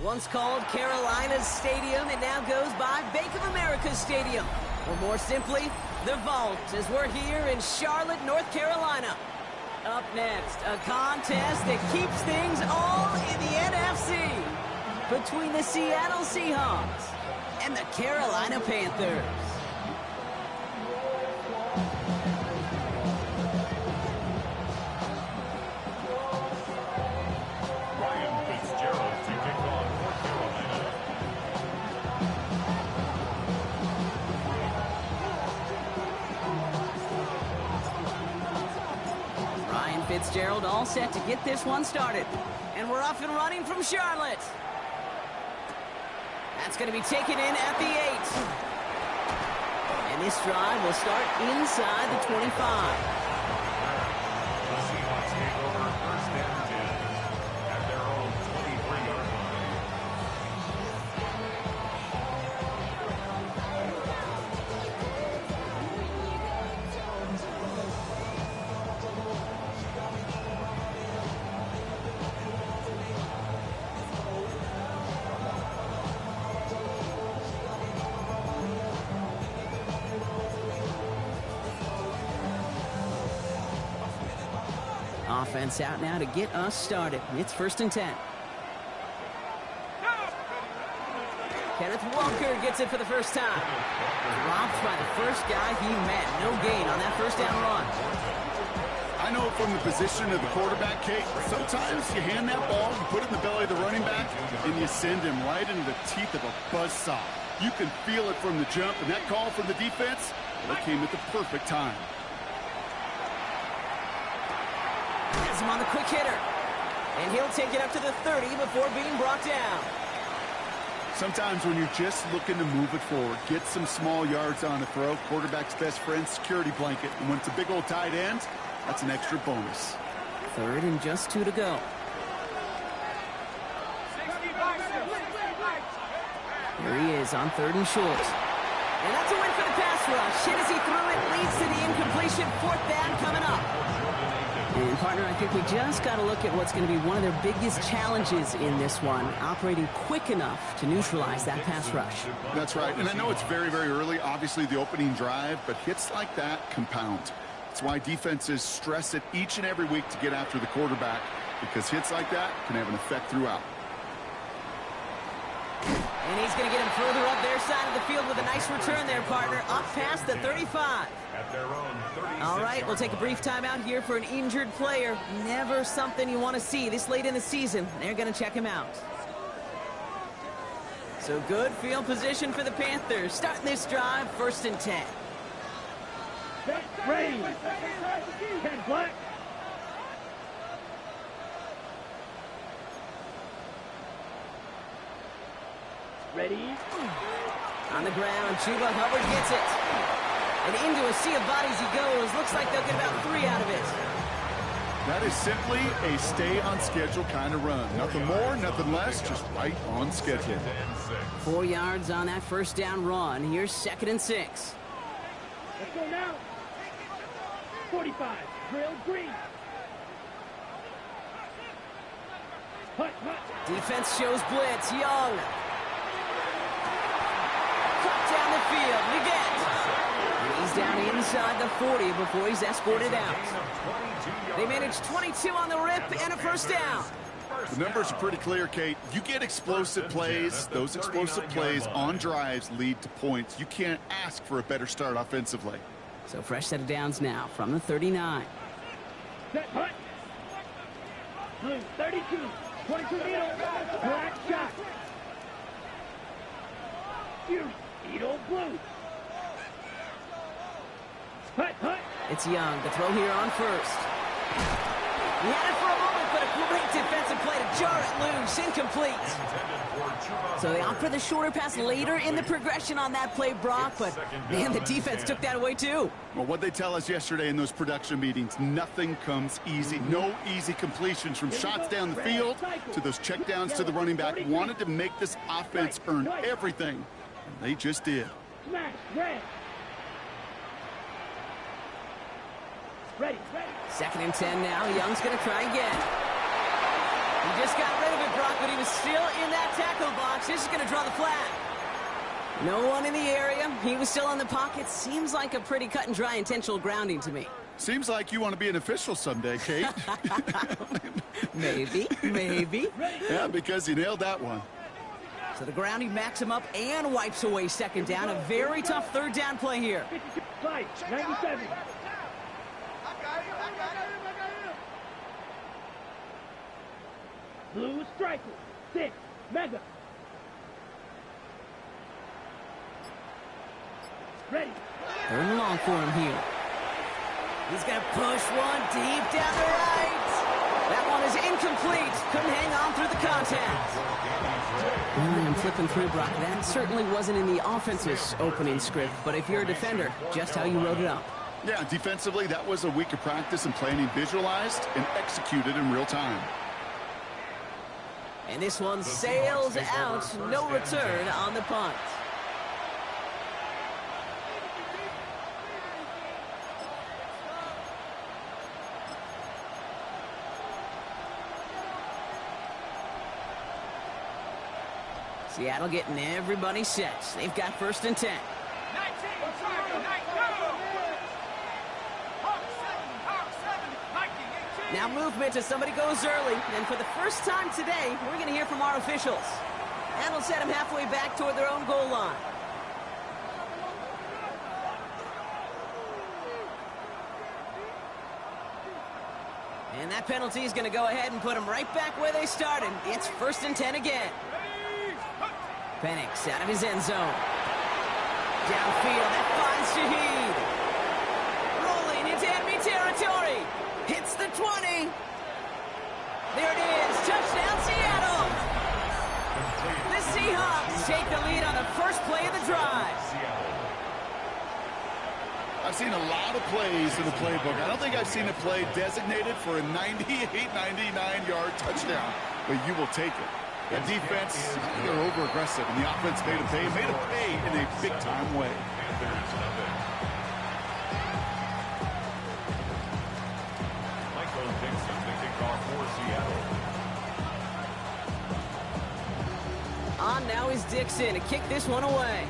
Once called Carolina's Stadium, it now goes by Bank of America Stadium. Or more simply, the Vault, as we're here in Charlotte, North Carolina. Up next, a contest that keeps things all in the NFC. Between the Seattle Seahawks and the Carolina Panthers. Fitzgerald all set to get this one started. And we're off and running from Charlotte. That's going to be taken in at the 8. And this drive will start inside the 25. The Seahawks take over first and 10 at their own 23-yard line. Offense out now to get us started. It's first and 10. Kenneth Walker gets it for the first time. Dropped by the first guy he met. No gain on that first down run. I know from the position of the quarterback, Kate, sometimes you hand that ball, you put it in the belly of the running back, and you send him right into the teeth of a buzzsaw. You can feel it from the jump, and that call from the defense, well, it came at the perfect time. Has him on the quick hitter. And he'll take it up to the 30 before being brought down. Sometimes when you're just looking to move it forward, get some small yards on a throw, quarterback's best friend, security blanket. And when it's a big old tight end, that's an extra bonus. Third and just 2 to go. Here he is on 3rd and short. And that's a win for the pass rush. Hit as he threw it, leads to the incompletion. 4th down coming up. And, partner, I think we just got to look at what's going to be one of their biggest challenges in this one, operating quick enough to neutralize that pass rush. That's right. And I know it's very, very early, obviously the opening drive, but hits like that compound. That's why defenses stress it each and every week to get after the quarterback, because hits like that can have an effect throughout. And he's going to get him further up their side of the field with a nice return there, partner, up past the 35. At their own 36. All right, we'll take a brief timeout here for an injured player. Never something you want to see this late in the season. They're going to check him out. So good field position for the Panthers. Starting this drive, 1st and 10. Ready. 10 black. Ready. On the ground, Chuba Hubbard gets it. And into a sea of bodies he goes. Looks like they'll get about 3 out of it. That is simply a stay-on-schedule kind of run. Nothing more, nothing less, just right on schedule. 4 yards on that first down run. Here's 2nd and 6. Let's go now. 45. Drill green. Hut, hut. Defense shows blitz. Young. Cut down the field. Leggett. And he's down inside the 40 before he's escorted out. They managed 22 on the rip and a first down. The numbers are pretty clear, Kate. You get explosive plays. Those explosive plays on drives lead to points. You can't ask for a better start offensively. So fresh set of downs now from the 39. Set, hut. Blue, 32. 22 needle. Black shot. You needle blue. Hut, hut. It's Young. The throw here on 1st. He had it for a moment, but a great defensive play to jar it loose. Incomplete. So they opt for the shorter pass later in the progression on that play, Brock, but man, the defense took that away too. Well, what they tell us yesterday in those production meetings, nothing comes easy. No easy completions from shots down the field to those checkdowns to the running back. Wanted to make this offense earn everything, and they just did. Smash, red. Ready, ready. 2nd and 10 now. Young's going to try again. He just got rid of it, Brock, but he was still in that tackle box. This is going to draw the flag. No one in the area. He was still in the pocket. Seems like a pretty cut and dry intentional grounding to me. Seems like you want to be an official someday, Kate. Maybe. Yeah, because you nailed that one. So the grounding backs him up and wipes away second down. A very tough third down play here. 5, 97. Blue striker, 6, Mega. Ready. Third and long for him here. He's going to push one deep down the right. That one is incomplete. Couldn't hang on through the contact. I'm flipping through, Brock. That certainly wasn't in the offense's opening script, but if you're a defender, just how you wrote it up. Yeah, defensively, that was a week of practice and planning visualized and executed in real time. And this one sails out. No return on the punt. Seattle getting everybody set. They've got first and 10. Now movement as somebody goes early. And for the first time today, we're going to hear from our officials. That'll set them halfway back toward their own goal line. And that penalty is going to go ahead and put them right back where they started. It's first and 10 again. Penix out of his end zone. Downfield, that finds Shaheed. Rolling into enemy territory. Hits the 20. There it is. Touchdown, Seattle. The Seahawks take the lead on the first play of the drive. I've seen a lot of plays in the playbook. I don't think I've seen a play designated for a 98, 99-yard touchdown, but you will take it. The defense, they're over-aggressive, and the offense made a pay in a big-time way. On now is Dixon to kick this one away.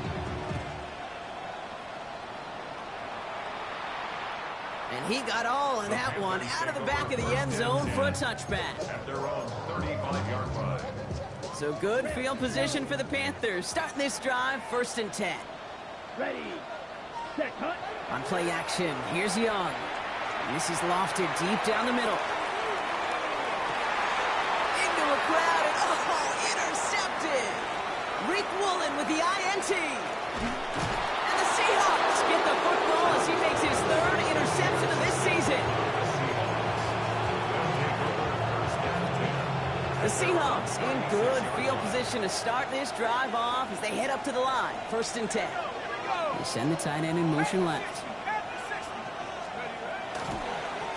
And he got all of that one out of the back of the end zone for a touchback. At their own 35-yard line. So good field position for the Panthers. Starting this drive, first and 10. Ready. Set, hunt. On play action, here's Young. And this is lofted deep down the middle. Into a crowd, and intercepted. Reek Woolen with the INT. And the Seahawks get the football as he makes his third interception of this season. The Seahawks in good field position to start this drive off as they head up to the line. First and 10. They send the tight end in motion left.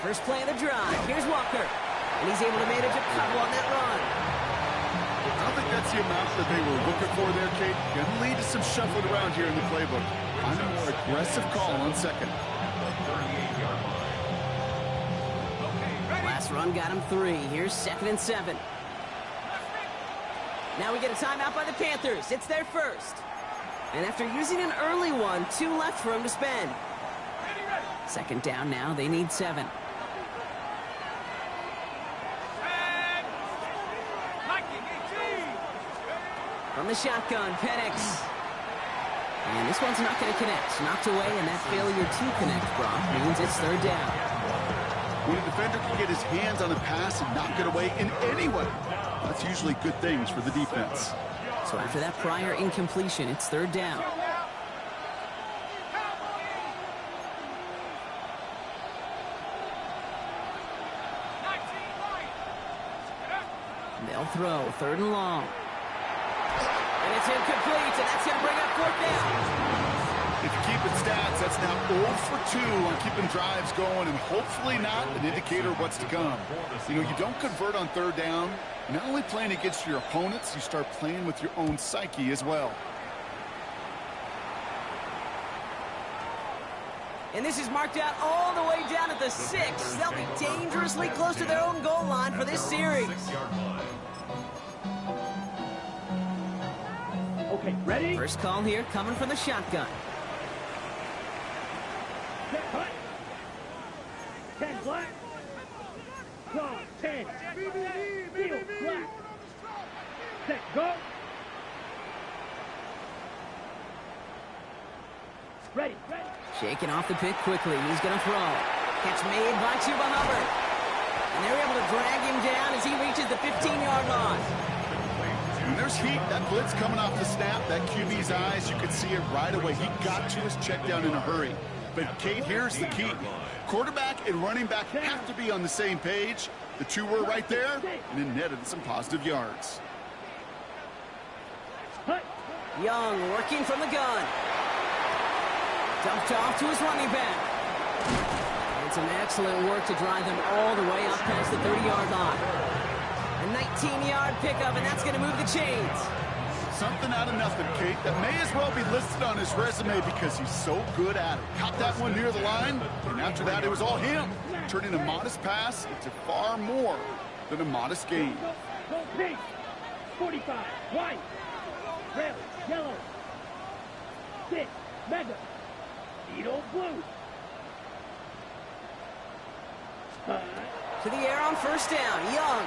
First play of the drive. Here's Walker. And he's able to manage a couple on that run. I don't think that's the amount that they were looking for there, Kate. Going to lead to some shuffling around here in the playbook. On a more aggressive call on second. Last run got him 3. Here's second and 7. Now we get a timeout by the Panthers. It's their first. And after using an early one, 2 left for him to spend. Second down now. They need 7. From the shotgun, Penix. And this one's not going to connect. Knocked away, and that failure to connect, Brock, means it's third down. When a defender can get his hands on a pass and knock it away in any way, that's usually good things for the defense. So after that prior incompletion, it's third down. They'll throw, third and long. And it's incomplete, and that's going to bring up fourth down. If you keep it stats, that's now 0 for 2 on keeping drives going, and hopefully not an indicator of what's to come. You know, you don't convert on third down. You're not only playing against your opponents, you start playing with your own psyche as well. And this is marked out all the way down at the 6. They'll be dangerously close to their own goal line for this series. Okay, ready? First call here coming from the shotgun. Set cut. 10 black. Claw 10. Steel black. Set go. Ready. Shaking off the pick quickly. He's going to throw. Catch made by Chuba Hubbard. And they're able to drag him down as he reaches the 15-yard line. When there's heat, that blitz coming off the snap, that QB's eyes, you could see it right away. He got to his check down in a hurry. But, Kate, here's the key. Quarterback and running back have to be on the same page. The two were right there, and it netted some positive yards. Young working from the gun. Dumped off to his running back. And some excellent work to drive them all the way up past the 30-yard line. A 19-yard pickup, and that's going to move the chains. Something out of nothing, Kate, that may as well be listed on his resume because he's so good at it. Caught that one near the line, and after that, it was all him, turning a modest pass into far more than a modest gain. Go pink. 45. White. Red. Yellow. 6. Mega. Needle blue. To the air on first down. Young.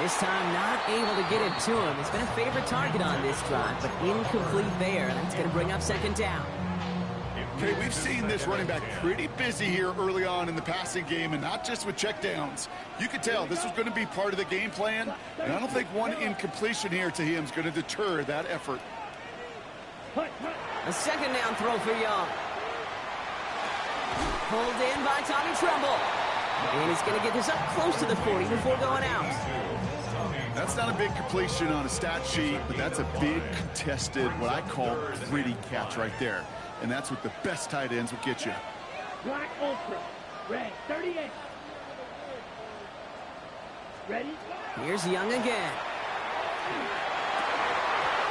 This time not able to get it to him. It's been a favorite target on this drive, but incomplete there. That's going to bring up second down. Okay, we've seen this running back pretty busy here early on in the passing game, and not just with checkdowns. You could tell this was going to be part of the game plan, and I don't think one incompletion here to him is going to deter that effort. A second down throw for Young. Pulled in by Tommy Tremble. And he's going to get this up close to the 40 before going out. That's not a big completion on a stat sheet, but that's a big contested, what I call gritty catch right there. And that's what the best tight ends will get you. Black Ultra. Red. 38. Ready? Here's Young again.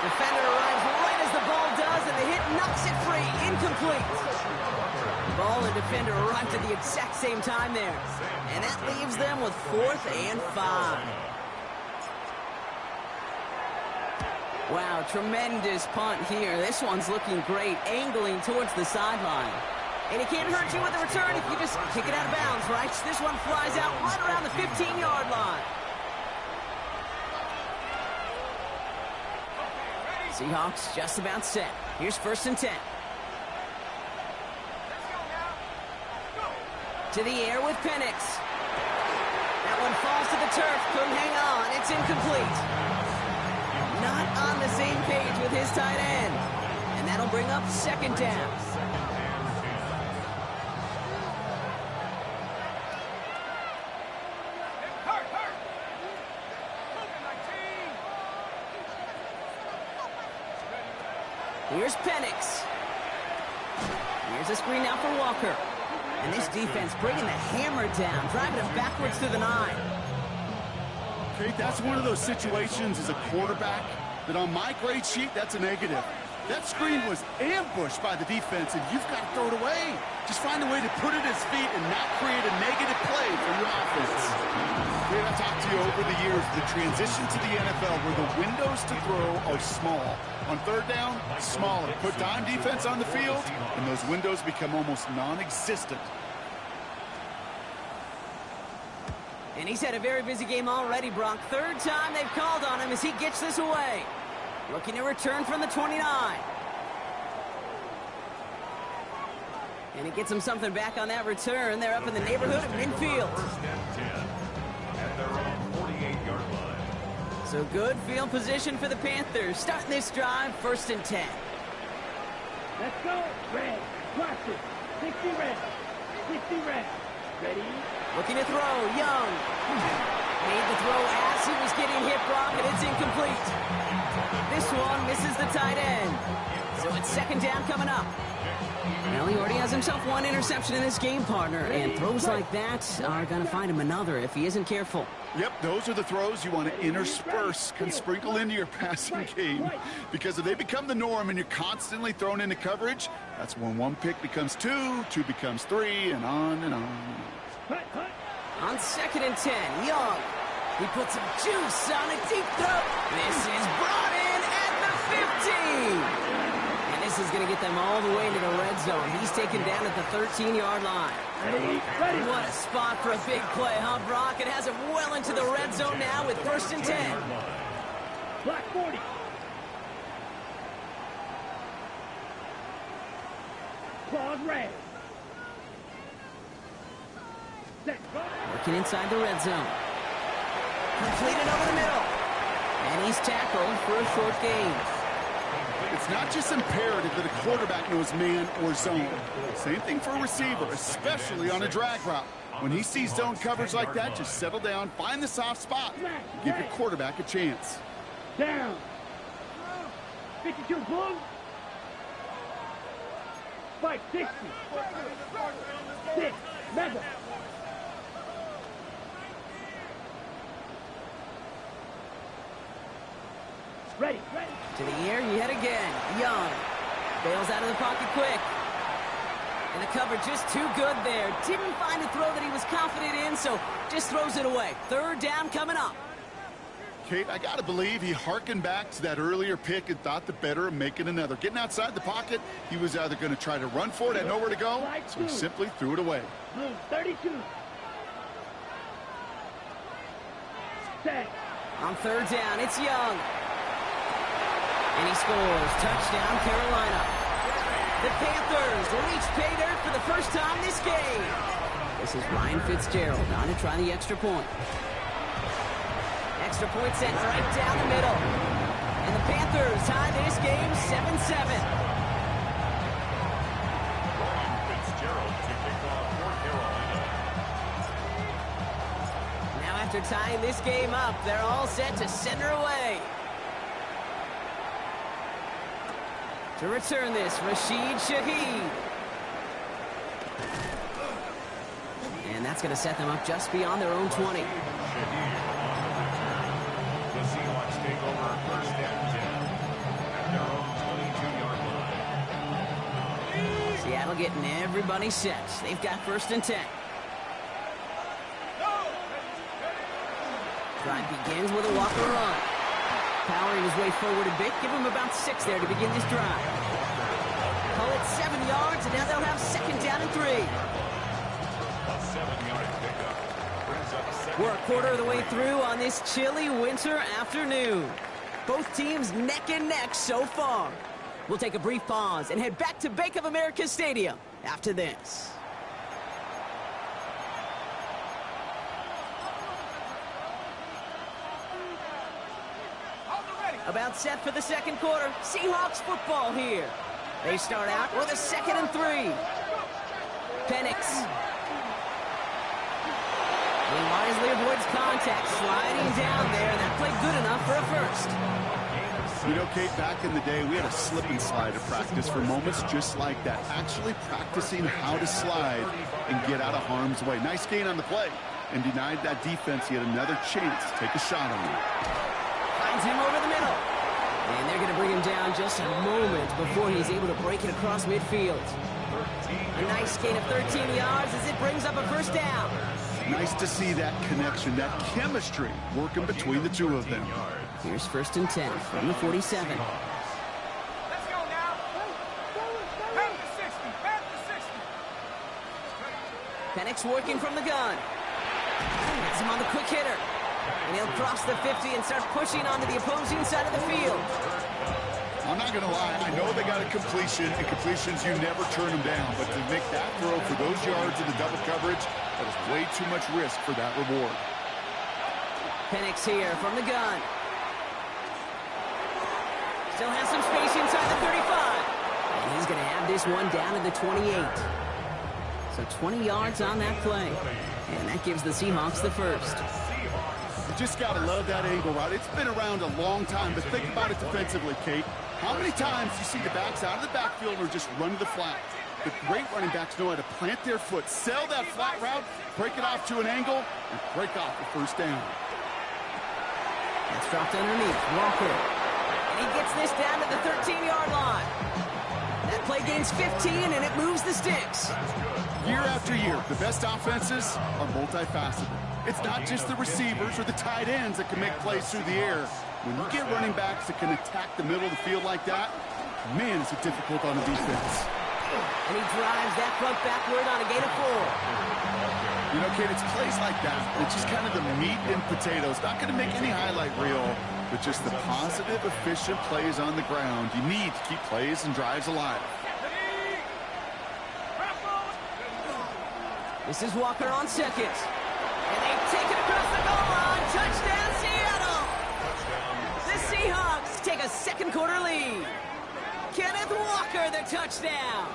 Defender arrives right as the ball does, and the hit knocks it free. Incomplete. Ball and defender arrived at the exact same time there. And that leaves them with 4th and 5. Wow, tremendous punt here. This one's looking great, angling towards the sideline. And it can't hurt you with the return if you just kick it out of bounds, right? This one flies out right around the 15-yard line. Seahawks just about set. Here's 1st and 10. To the air with Penix. That one falls to the turf. Couldn't hang on. It's incomplete. Not on the same page with his tight end. And that'll bring up second down. Here's Penix. Here's a screen now for Walker. And this defense bringing the hammer down, driving him backwards to the 9. Okay, that's one of those situations as a quarterback that on my grade sheet, that's a negative. That screen was ambushed by the defense, and you've got to throw it away. Just find a way to put it at his feet and not create a negative play for your offense. Okay, I've talked to you over the years, the transition to the NFL where the windows to throw are small. On third down, smaller. Put dime defense on the field, and those windows become almost non-existent. And he's had a very busy game already, Brock. 3rd time they've called on him as he gets this away. Looking to return from the 29. And he gets him something back on that return. They're up in the neighborhood of midfield. 1st and 10 at their own 48-yard line. So good field position for the Panthers. Starting this drive, 1st and 10. Let's go. Red. Watch it. 60 red. 60 red. Ready? Looking to throw. Young. Made the throw as he was getting hit, Brock, and it's incomplete. This one misses the tight end. So it's second down coming up. Well, he already has himself one interception in this game, partner, and throws like that are going to find him another if he isn't careful. Yep, those are the throws you want to intersperse, can sprinkle into your passing game. Because if they become the norm and you're constantly thrown into coverage, that's when one pick becomes 2, 2 becomes 3, and on and on. On 2nd and 10, Young. He puts some juice on a deep throw. This is brought in at the And this is going to get them all the way into the red zone. He's taken down at the 13-yard line. Ready. What a spot for a big play, huh, Brock? It has it well into the red zone now with 1st and 10. Block 40. Claws red. Set. Working inside the red zone. Completed over the middle. And he's tackled for a short gain. It's not just imperative that a quarterback knows man or zone. Same thing for a receiver, especially on a drag route. When he sees zone coverage like that, just settle down, find the soft spot. Give your quarterback a chance. Down. 52 bull. 560. 6. Mega. Ready. To the air yet again. Young bails out of the pocket quick. And the cover just too good there. Didn't find a throw that he was confident in, so just throws it away. 3rd down coming up. Kate, I got to believe he hearkened back to that earlier pick and thought the better of making another. Getting outside the pocket, he was either going to try to run for it, had nowhere to go, so he simply threw it away. Blue 32. Set. On 3rd down, it's Young. And he scores. Touchdown, Carolina. The Panthers reach pay dirt for the first time this game. This is Ryan Fitzgerald on to try the extra point. Extra point sent right down the middle. And the Panthers tie this game 7-7. Fitzgerald to kick off for Carolina. Now after tying this game up, they're all set to send her away. To return this, Rashid Shaheed. And that's going to set them up just beyond their own 20. The Seahawks take over 1st and 10 at their own 22-yard line. Seattle getting everybody set. They've got 1st and 10. Drive begins with a walker run. Powering his way forward a bit. Give him about 6 there to begin this drive. Call it 7 yards, and now they'll have 2nd down and 3. A 7-yard pickup brings up 2nd. We're a quarter of the way through on this chilly winter afternoon. Both teams neck and neck so far. We'll take a brief pause and head back to Bank of America Stadium after this. About set for the 2nd quarter. Seahawks football here. They start out with a 2nd and 3. Penix. He wisely avoids contact, sliding down there. That played good enough for a 1st. You know, Kate, back in the day, we had a slip and slide of practice for moments just like that. Actually practicing how to slide and get out of harm's way. Nice gain on the play. And denied that defense yet another chance to take a shot on him. Finds him over the middle. And they're going to bring him down just a moment before he's able to break it across midfield. A nice gain of 13 yards as it brings up a 1st down. Nice to see that connection, that chemistry working between the two of them. Here's 1st and 10 from the 47. Let's go now. Back to 60. Back to 60. Penix working from the gun. Gets him on the quick hitter. And he'll cross the 50 and start pushing onto the opposing side of the field. I'm not going to lie. I know they got a completion, and completions, you never turn them down. But to make that throw for those yards in the double coverage, that is way too much risk for that reward. Penix here from the gun. Still has some space inside the 35. And he's going to have this one down to the 28. So 20 yards on that play. And that gives the Seahawks the 1st. You just got to love that angle route. It's been around a long time, but think about it defensively, Kate. How many times you see the backs out of the backfield or just run to the flat? The great running backs know how to plant their foot, sell that flat route, break it off to an angle, and break off the 1st down. That's dropped underneath. Walker. And he gets this down to the 13-yard line. That play gains 15, and it moves the sticks. Year after year, the best offenses are multifaceted. It's not just the receivers or the tight ends that can make plays through the air. When you get running backs that can attack the middle of the field like that, man, is it difficult on the defense. And he drives that front backward on a gain of 4. You know, Kate, it's plays like that. It's just kind of the meat and potatoes. Not going to make any highlight reel, but just the positive, efficient plays on the ground. You need to keep plays and drives alive. This is Walker on second. And they take it across the goal line. Touchdown, Seattle! The Seahawks take a second quarter lead. Kenneth Walker, the touchdown.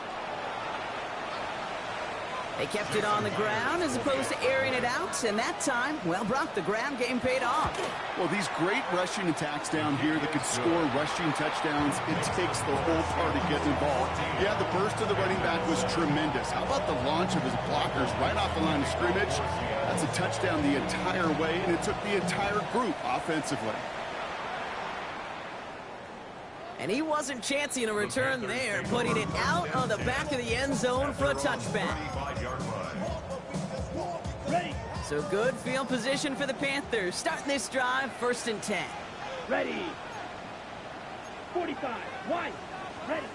They kept it on the ground as opposed to airing it out, and that time, well, Brock, the ground game paid off. Well, these great rushing attacks down here that could score rushing touchdowns, it takes the whole party getting involved. Yeah, the burst of the running back was tremendous. How about the launch of his blockers right off the line of scrimmage? That's a touchdown the entire way, and it took the entire group offensively. And he wasn't chancing a return there, putting it out on the back of the end zone for a touchback. Ready. So good field position for the Panthers. Starting this drive, 1st and 10. Ready. 45. Wide. Ready.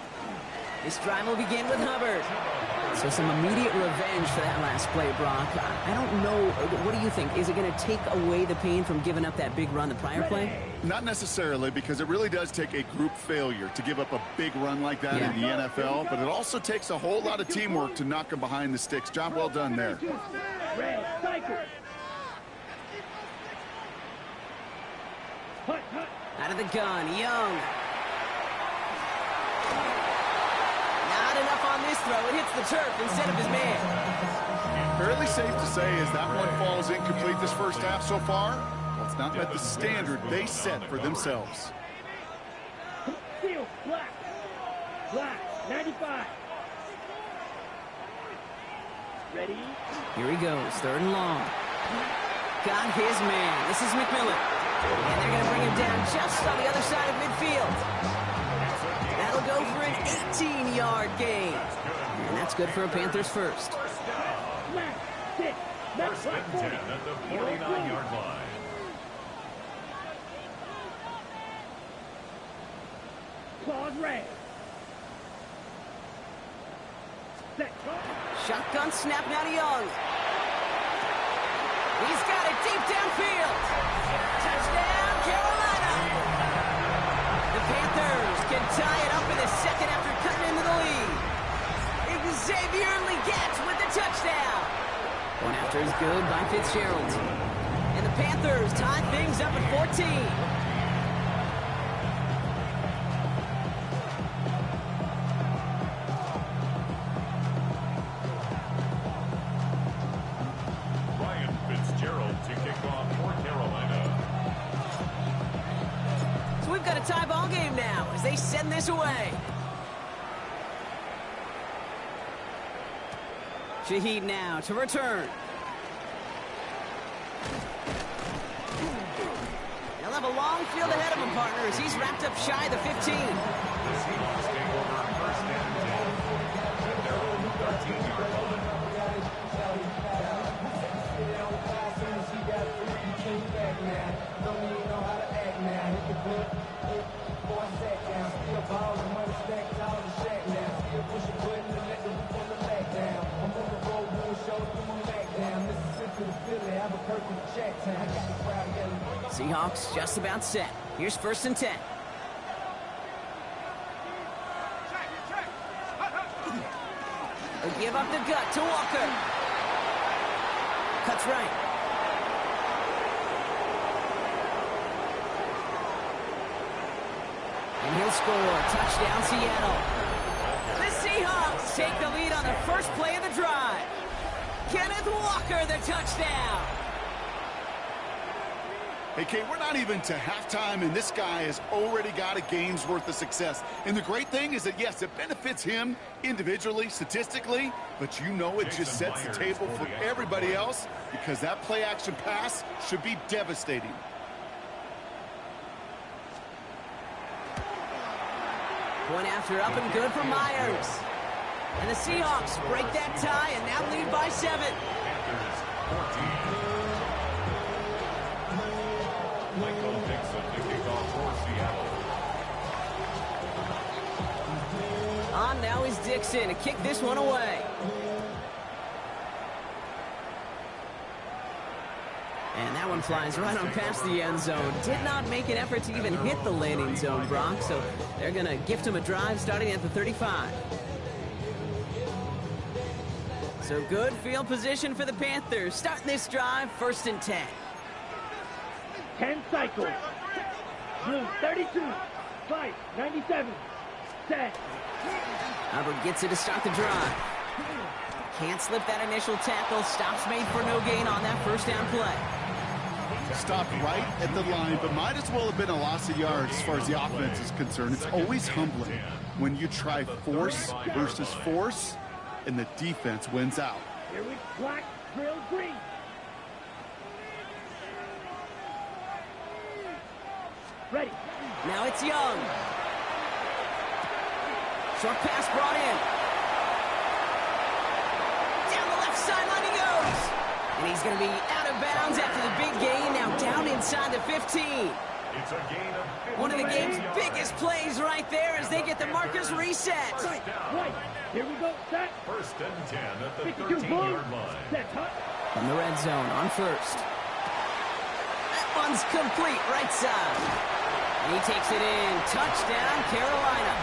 This drive will begin with Hubbard. So some immediate revenge for that last play, Brock. I don't know. What do you think? Is it going to take away the pain from giving up that big run the prior play? Not necessarily, because it really does take a group failure to give up a big run like that in the NFL, but it also takes a whole lot of teamwork to knock them behind the sticks. Job well done there. Red. Cycle. Hut, hut. Out of the gun, Young. Not enough on this throw. It hits the turf instead of his man. Fairly safe to say as that one falls incomplete this first half so far. Well, it's not met the standard they set for themselves. Steel. Black. Black. 95. Ready. Here he goes, 3rd and long. Got his man. This is McMillan. And they're going to bring him down just on the other side of midfield. That'll go for an 18-yard gain. And that's good for a Panthers first. Black. 6. First and 10 at the 49-yard line. Claws red. Set. Shotgun snap now to Young. He's got it deep downfield. Touchdown, Carolina. The Panthers can tie it up in the second after cutting into the lead. Xavier Legette with the touchdown. One after is good by Fitzgerald. And the Panthers tie things up at 14. To kick off for Carolina. So we've got a tie ball game now as they send this away. Shaheed now to return. He'll have a long field ahead of him, partner, as he's wrapped up shy of the 15. The Seahawks take over 1st and 10 at their own 13-yard line. Seahawks just about set. Here's 1st and 10. They give up the gut to Walker. Cuts right. And he'll score. Touchdown, Seattle. The Seahawks take the lead on the first play of the drive. Kenneth Walker, the touchdown. Hey, Kate, we're not even to halftime, and this guy has already got a game's worth of success. And the great thing is that, yes, it benefits him individually, statistically, but you know it just sets the table for everybody else because that play-action pass should be devastating. Point after up and good for Myers. And the Seahawks break that tie and now lead by 7. Panthers 14. Michael Dixon to kick off on. Now is Dixon to kick this one away. And that one flies right on past the end zone. Did not make an effort to even hit the landing zone, Brock. So they're going to gift him a drive starting at the 35. So good field position for the Panthers. Starting this drive, 1st and 10. 10 cycles. Blue 32. Fight 97. Set. Hubbard gets it to start the drive. Can't slip that initial tackle. Stops made for no gain on that 1st down play. Stopped right at the line, but might as well have been a loss of yards as far as the offense is concerned. It's always humbling when you try force versus force, and the defense wins out. Here we black, drill, green. Ready. Now it's Young. Short pass brought in. Down the left sideline he goes. And he's going to be out of bounds after the big gain. Now down inside the 15. It's a gain of 15. One of the game's biggest plays right there as they get the markers reset. Right. Here we go. Set. 1st and 10 at the 52 13-yard line. Set. Hut. From the red zone on 1st. That one's complete right side. And he takes it in. Touchdown, Carolina.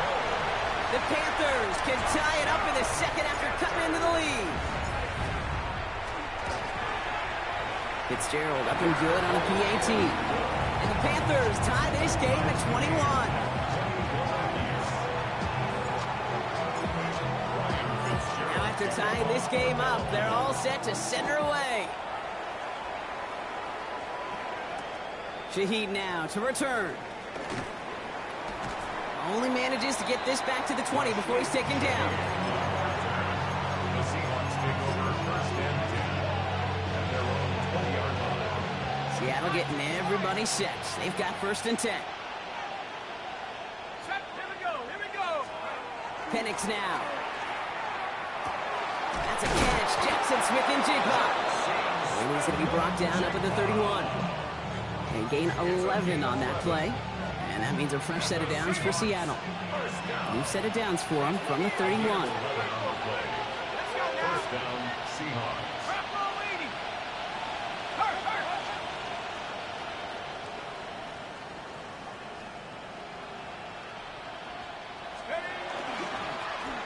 The Panthers can tie it up in the 2nd after cutting into the lead. Fitzgerald up and good on a PAT. And the Panthers tie this game at 21. Now after tying this game up, they're all set to send her away. Shaheed now to return. Only manages to get this back to the 20 before he's taken down. The Seahawks take over 1st and 10 at their own 20-yard line. Seattle getting everybody set. They've got 1st and 10. Set. Here we go. Here we go. Penix now. That's a catch. Jackson Smith and Jigba. And he's going to be brought down up at the 31. And gain 11 on that play. And that means a fresh set of downs for Seattle. New set of downs for him from the 31. 11 on the play. 1st down, Seahawks. Trap ball leading. Hurt.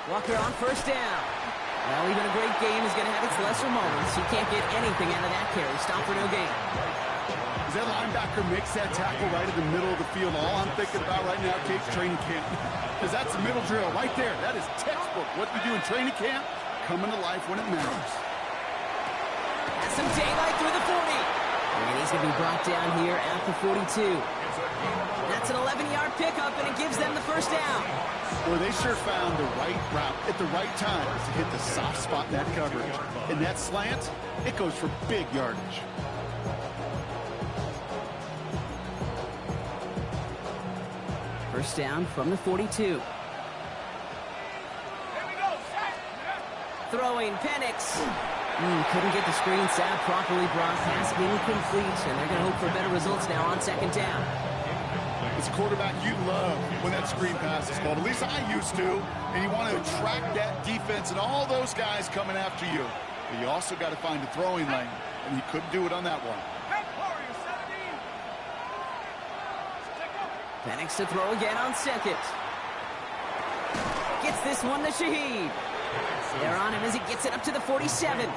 Walker on 1st down. Well, even a great game is going to have its lesser moments. He can't get anything out of that carry. Stop for no gain. As that linebacker makes that tackle right in the middle of the field, all I'm thinking about right now, Kate's training camp. Because that's a middle drill right there. That is textbook. What we do in training camp, coming to life when it matters. Has some daylight through the 40. And he's going to be brought down here at the 42. That's an 11-yard pickup, and it gives them the 1st down. Well, they sure found the right route at the right time to hit the soft spot in that coverage. And that slant, it goes for big yardage. 1st down from the 42. Here we go. Set. Throwing Penix. Couldn't get the screen set properly. Brock pass incomplete, and they're going to hope for better results now on 2nd down. As a quarterback, you love when that screen pass is called. At least I used to. And you want to attract that defense and all those guys coming after you. But you also got to find a throwing lane, and he couldn't do it on that one. Head Warrior 17. Penix to throw again on 2nd. Gets this one to Shaheed. They're on him as he gets it up to the 47.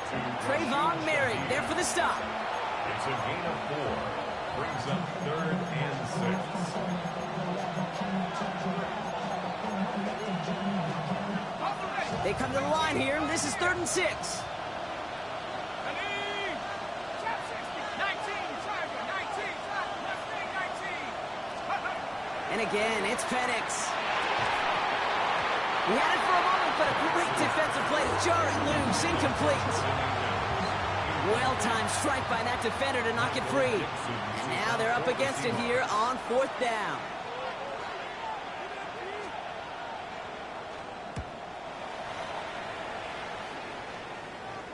Trayvon Merritt there for the stop. It's a gain of 4. Brings up 3rd and 6. They come to the line here. This is 3rd and 6. Trap 60. 19. Tiger. 19. Left wing 19. And again, it's Penix. He had it for a moment, but a great defensive play. Jarring loose, incomplete. Well-timed strike by that defender to knock it free. And now they're up against it here on 4th down.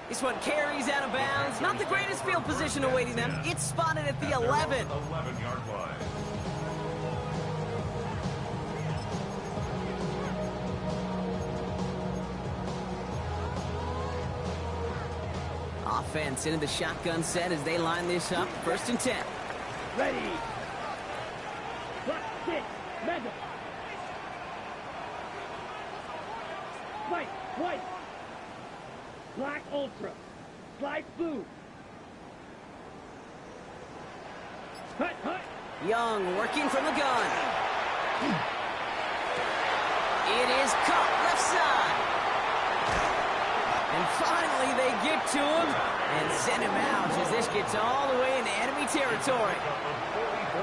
This one carries out of bounds. Not the greatest field position awaiting them. It's spotted at the 11. 11-yard line. Offense into the shotgun set as they line this up. 1st and 10. Ready. Block 6. Mega. White. White. Black Ultra. Slide blue. Hut. Hut. Young working from the gun. It is caught left side. And finally they get to him and send him out as this gets all the way into enemy territory.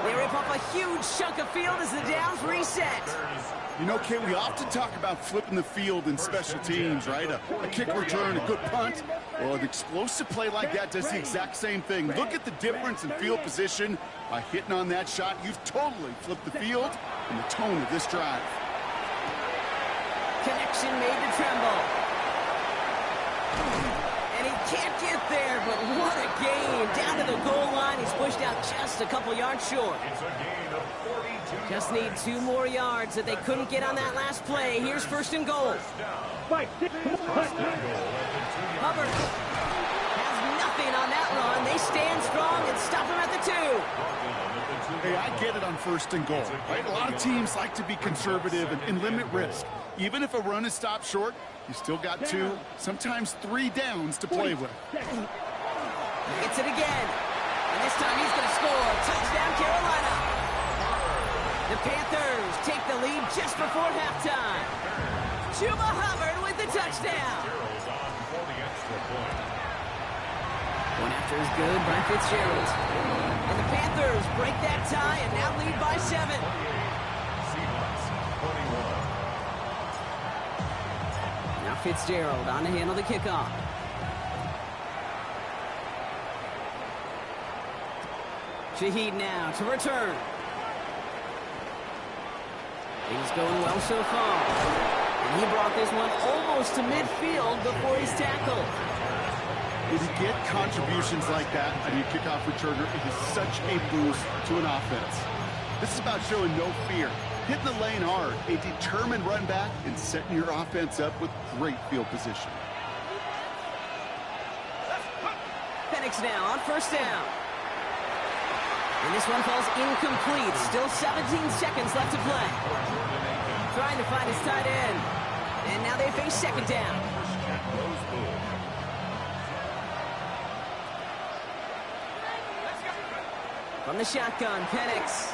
They rip up a huge chunk of field as the downs reset. You know, Kate, we often talk about flipping the field in special teams, right? A kick return, a good punt. Well, an explosive play like that does the exact same thing. Look at the difference in field position. By hitting on that shot, you've totally flipped the field and the tone of this drive. Connection made to Tremble. And he can't get there, but what a game. Down to the goal line, he's pushed out just a couple yards short. It's a gain of 42. Just need 2 more yards that they couldn't get on that last play. Here's 1st and goal. Fight. 6. Hubbard has nothing on that run. They stand strong and stop him at the 2. Hey, I get it on 1st and goal, right? A lot of teams like to be conservative and limit risk. Even if a run is stopped short, you still got 2, sometimes 3 downs to play with. Gets it again. And this time he's going to score. Touchdown, Carolina. The Panthers take the lead just before halftime. Chuba Hubbard with the touchdown. One after is good by Fitzgerald. And the Panthers break that tie and now lead by 7. Now Fitzgerald on to handle the kickoff. Shaheed now to return. He's going well so far. And he brought this one almost to midfield before he's tackled. When you get contributions like that on your kickoff returner, it is such a boost to an offense. This is about showing no fear, hitting the lane hard, a determined run back, and setting your offense up with great field position. Penix now on 1st down. And this one falls incomplete. Still 17 seconds left to play. Trying to find his tight end. And now they face 2nd down. From the shotgun, Penix.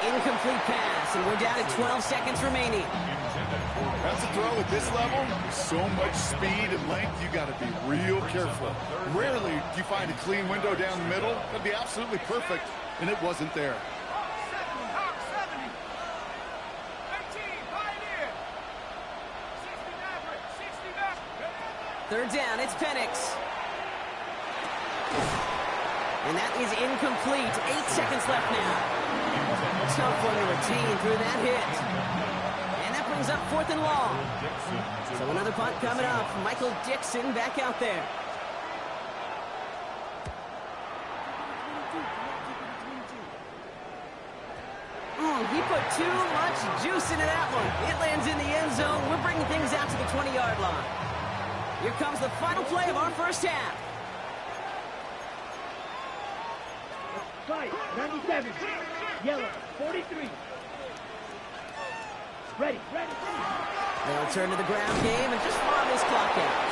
Incomplete pass, and we're down to 12 seconds remaining. That's a throw at this level. So much speed and length, you got to be real careful. Rarely do you find a clean window down the middle. That'd be absolutely perfect, and it wasn't there. 70. 18, Pioneer. 60 Maverick. 60 Maverick. 3rd down, it's Penix. And that is incomplete. 8 seconds left now. Tough one to retain through that hit. And that brings up 4th and long. So another punt coming up. Michael Dixon back out there. He put too much juice into that one. It lands in the end zone. We're bringing things out to the 20-yard line. Here comes the final play of our 1st half. Fight. 97. Yellow. 43. Ready. They'll turn to the ground game and just farm his clock out.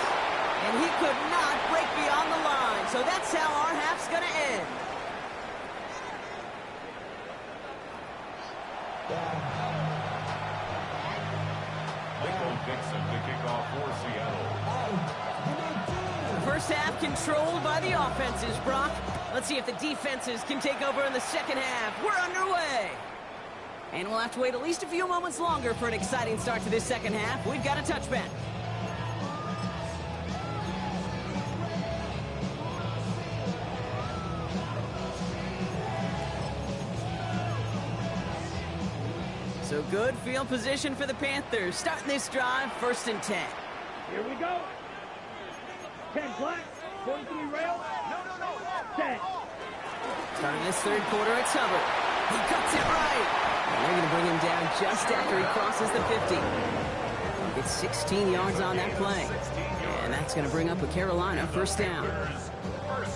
And he could not break beyond the line. So that's how our half's going to end. Michael Dixon to kick off for Seattle. First half controlled by the offenses, Brock. Let's see if the defenses can take over in the 2nd half. We're underway. And we'll have to wait at least a few moments longer for an exciting start to this 2nd half. We've got a touchback. So good field position for the Panthers. Starting this drive, 1st and 10. Here we go. 10 black, 43 rail. No. 10. Starting this 3rd quarter, it's Hubbard. He cuts it right. And they're going to bring him down just after he crosses the 50. It's 16 yards on that play. And that's going to bring up a Carolina first down.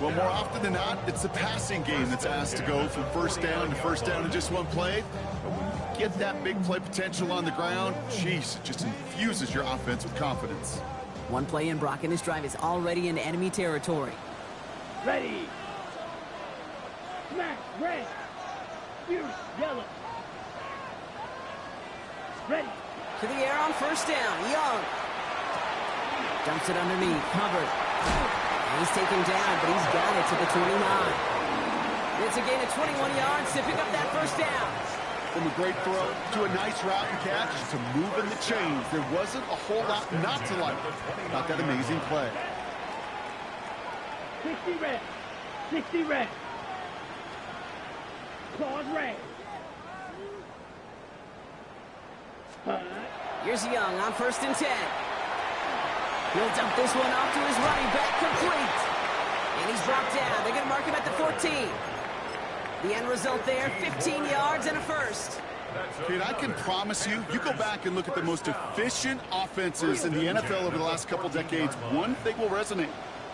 Well, more often than not, it's the passing game that's asked to go from first down to first down in just one play. But when you get that big play potential on the ground, jeez, it just infuses your offense with confidence. One play in, Brock, and this drive is already in enemy territory. Ready. Smack. Red. Fuse. Yellow. Ready. To the air on first down. Young. Dumps it underneath. Hubbard. And he's taken down, but he's got it to the 29. It's a gain of 21 yards to pick up that first down. From a great throw to a nice route and catch to moving the chains, there wasn't a whole lot not to like about that amazing play. 60 red. 60 red. Claws red. Here's Young on first and 10. He'll dump this one off to his running back, complete. And he's brought down. They're going to mark him at the 14. The end result there, 15 yards and a first. Kate, I can promise you, you go back and look at the most efficient offenses in the NFL over the last couple decades, one thing will resonate.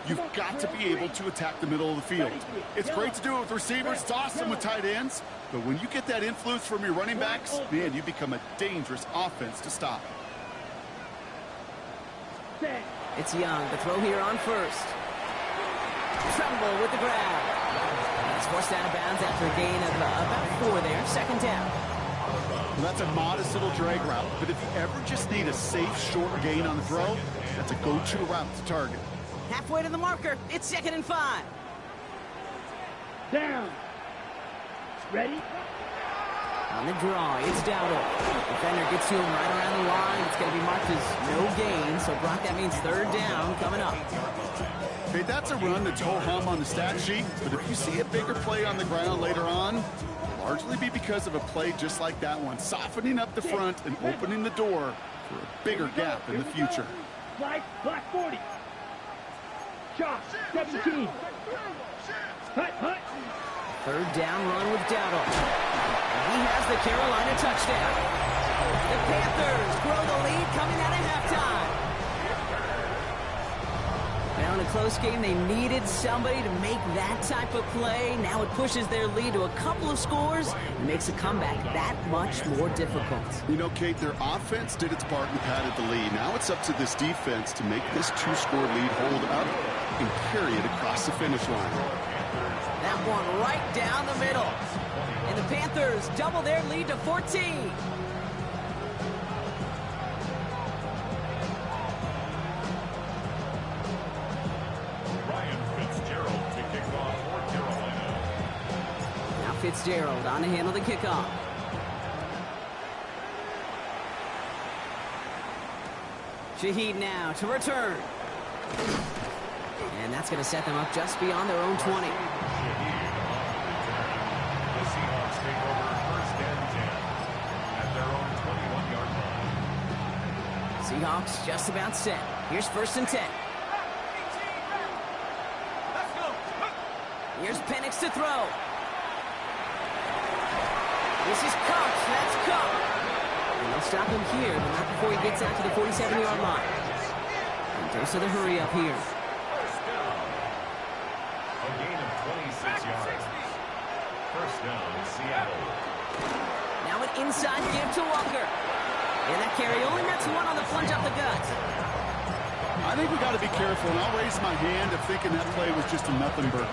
You've got to be able to attack the middle of the field. It's great to do it with receivers. It's awesome with tight ends. But when you get that influence from your running backs, man, you become a dangerous offense to stop. It's Young, the throw here on first. Tremble with the grab. It's forced out of bounds after a gain of about 4 there. Second down. Well, that's a modest little drag route. But if you ever just need a safe, short gain on the throw, that's a go-to route to target. Halfway to the marker. It's 2nd and 5. Down. Ready? On the draw, it's Dowdle. Defender gets to him right around the line. It's going to be marked as no gain. So, Brock, that means 3rd down coming up. Okay, that's a run that's ho-hum on the stat sheet. But if you see a bigger play on the ground later on, it'll largely be because of a play just like that one, softening up the front and opening the door for a bigger gap in the future. Slide, black 40. Shot, 17. Hut. 3rd down run with Dowdle. And he has the Carolina touchdown. The Panthers grow the lead coming out of halftime. Now in a close game, they needed somebody to make that type of play. Now it pushes their lead to a couple of scores and makes a comeback that much more difficult. You know, Kate, their offense did its part and padded the lead. Now it's up to this defense to make this 2-score lead hold up and carry it across the finish line. That one right down the middle. And the Panthers double their lead to 14. Fitzgerald on to handle the kickoff. Shaheed now to return. And that's going to set them up just beyond their own 20. The Seahawks take over 1st and 10 at their own 21-yard line. Seahawks just about set. Here's 1st and 10. Here's Penix to throw. This is Cox. That's Cox. And they'll stop him here, but not before he gets out to the 47-yard line. And dose of the hurry up here. First down. A gain of 26 yards. First down, Seattle. Now an inside give to Walker. And that carry only nets 1 on the plunge up the gut. I think we got to be careful, and I'll raise my hand of thinking that play was just a nothing burger.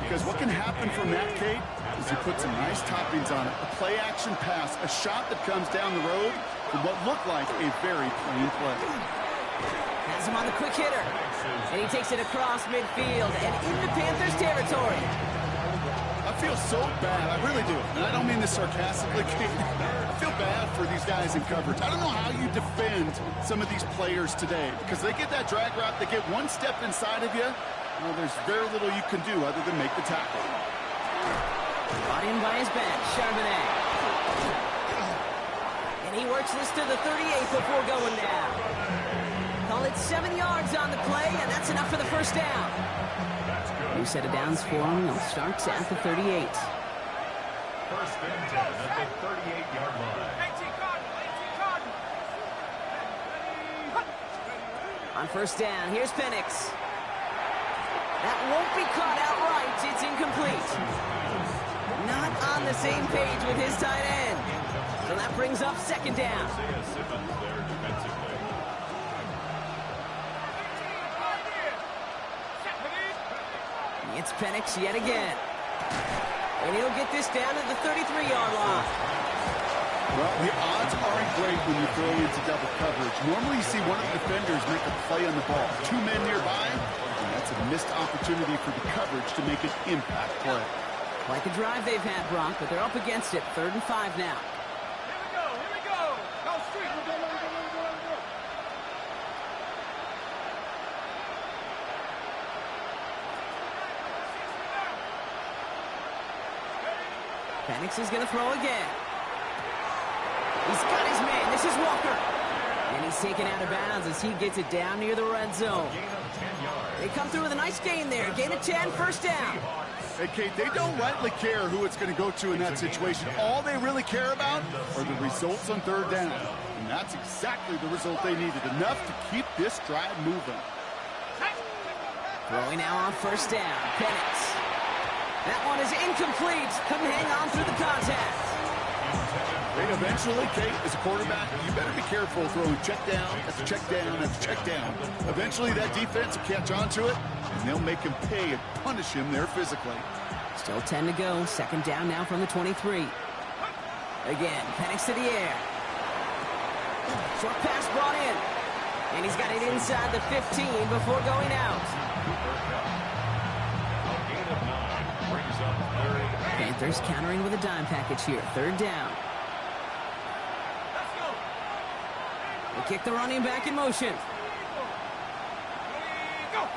Because what can happen from that, Kate, is you put some nice toppings on it. A play-action pass, a shot that comes down the road for what looked like a very plain play. Has him on the quick hitter. And he takes it across midfield and into Panthers territory. I feel so bad. I really do. And I don't mean this sarcastically, Kate. I feel bad for these guys in coverage. I don't know how you defend some of these players today. Because they get that drag route, they get one step inside of you. Well, there's very little you can do other than make the tackle. Brought in by his bench, Charbonnet. And he works this to the 38 before going down. Call it 7 yards on the play, and that's enough for the first down. New set of downs for him. They'll start at the 38. 1st and 10 at the 38-yard line. On first down, here's Penix. That won't be caught outright. It's incomplete. Not on the same page with his tight end. So that brings up second down. It's Penix yet again. And he'll get this down to the 33-yard line. Well, the odds aren't great when you throw into double coverage. Normally you see one of the defenders make a play on the ball. Two men nearby, and that's a missed opportunity for the coverage to make an impact play. Like a drive they've had, Brock, but they're up against it. 3rd and 5 now. Here we go. Go street. Penix is going to throw again. He's got his man. This is Walker. And he's taken out of bounds as he gets it down near the red zone. They come through with a nice gain there. Gain of 10, first down. Hey, Kate, they don't rightly care who it's going to go to in that situation. All they really care about are the results on 3rd down. And that's exactly the result they needed. Enough to keep this drive moving. Throwing now on first down. Penix. That one is incomplete. Couldn't hang on through the contact. Hey, eventually, Kate, as a quarterback, you better be careful throwing check down after check down after check down. Eventually, that defense will catch on to it, and they'll make him pay and punish him there physically. Still 10 to go. Second down now from the 23. Again, Penix to the air. Short pass brought in. And he's got it inside the 15 before going out. Panthers countering with a dime package here. 3rd down. They kick the running back in motion. Go.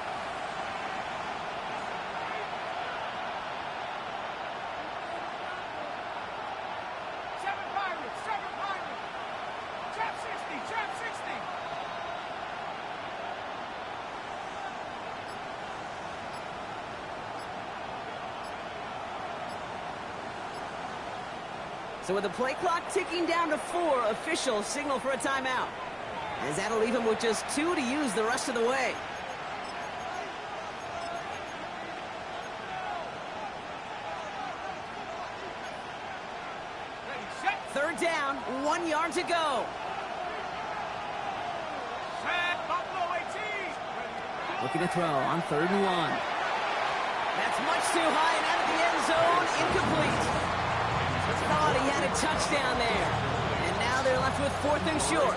Seven Pirates. Trap 60. So with the play clock ticking down to 4, official signal for a timeout. As that'll leave him with just 2 to use the rest of the way. Ready, set. 3rd down, 1 yard to go. Set. Buffalo 18. Looking to throw on 3rd and 1. That's much too high and out of the end zone. Incomplete. Thought he had a touchdown there. And now they're left with 4th and short.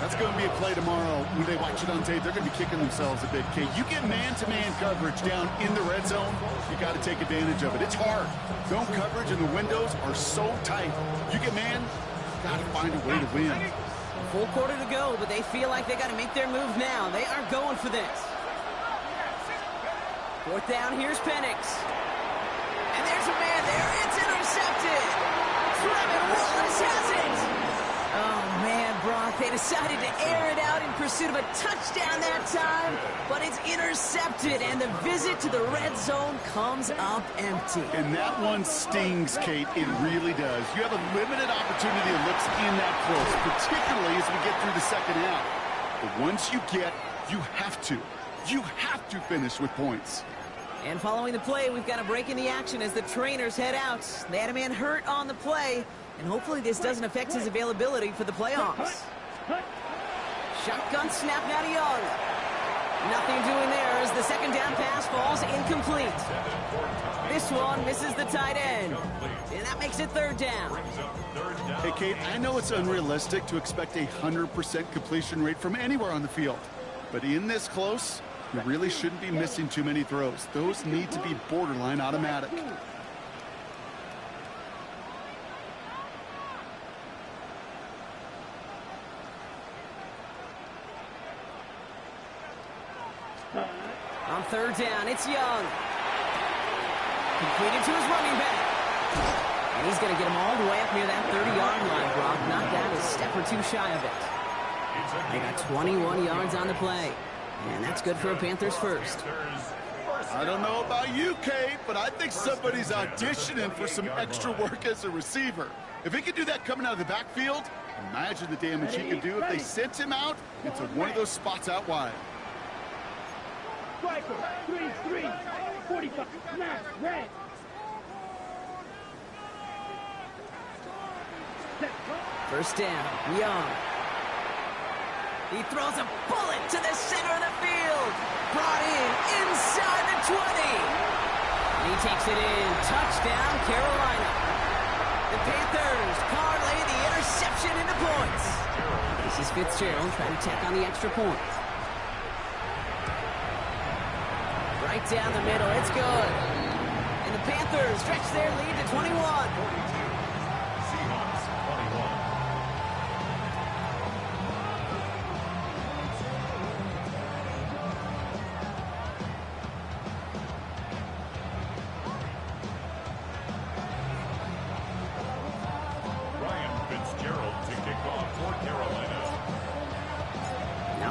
That's going to be a play tomorrow. When they watch it on tape, they're going to be kicking themselves a bit, Kate. You get man-to-man coverage down in the red zone, you got to take advantage of it. It's hard. Zone coverage and the windows are so tight. You get man, got to find a way to win. Full quarter to go, but they feel like they got to make their move now. They are going for this. 4th down, here's Penix. And there's a man there. It's intercepted. Trevin Wallace has it. Oh, man, Brock, they decided to air it out in pursuit of a touchdown that time, but it's intercepted, and the visit to the red zone comes up empty. And that one stings, Kate. It really does. You have a limited opportunity that looks in that close, particularly as we get through the second half. But once you get, you have to finish with points. And following the play, we've got a break in the action as the trainers head out. They had a man hurt on the play, and hopefully this doesn't affect his availability for the playoffs. Shotgun snap now to Young. Nothing doing there as the second down pass falls incomplete. This one misses the tight end, and that makes it 3rd down. Hey, Kate, I know it's unrealistic to expect a 100% completion rate from anywhere on the field, but in this close, you really shouldn't be missing too many throws. Those need to be borderline automatic. On 3rd down, it's Young. Completed to his running back. And he's going to get him all the way up near that 30-yard line, Brock. Knocked out a step or 2 shy of it. They got 21 yards on the play. And that's good for a Panthers first. I don't know about you, Kate, but I think somebody's auditioning for some extra work as a receiver. If he can do that coming out of the backfield, Imagine the damage he could do if they sent him out into one of those spots out wide. Striker, 3-3, 45, snap, red. First down, Young. He throws a bullet to the center of the field. Brought in inside the 20. And he takes it in. Touchdown, Carolina. The Panthers parlay the interception into points. This is Fitzgerald trying to tack on the extra point. Right down the middle, it's good. And the Panthers stretch their lead to 21. 42. Seahawks 21.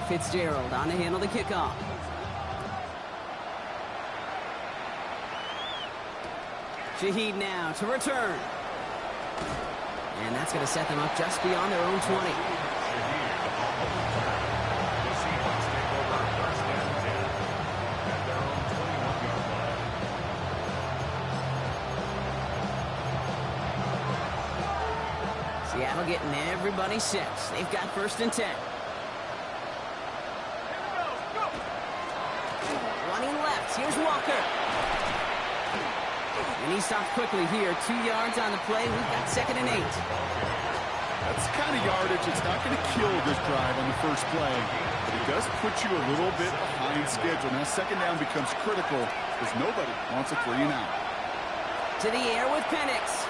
Fitzgerald on to handle the kickoff. Shaheed now to return. And that's going to set them up just beyond their own 20. Seattle getting everybody set. They've got 1st and 10. Here's Walker. And he stopped quickly here. 2 yards on the play. We've got 2nd and 8. That's the kind of yardage it's not going to kill this drive on the first play. But it does put you a little bit behind schedule. Now 2nd down becomes critical because nobody wants a 3 and out. To the air with Penix.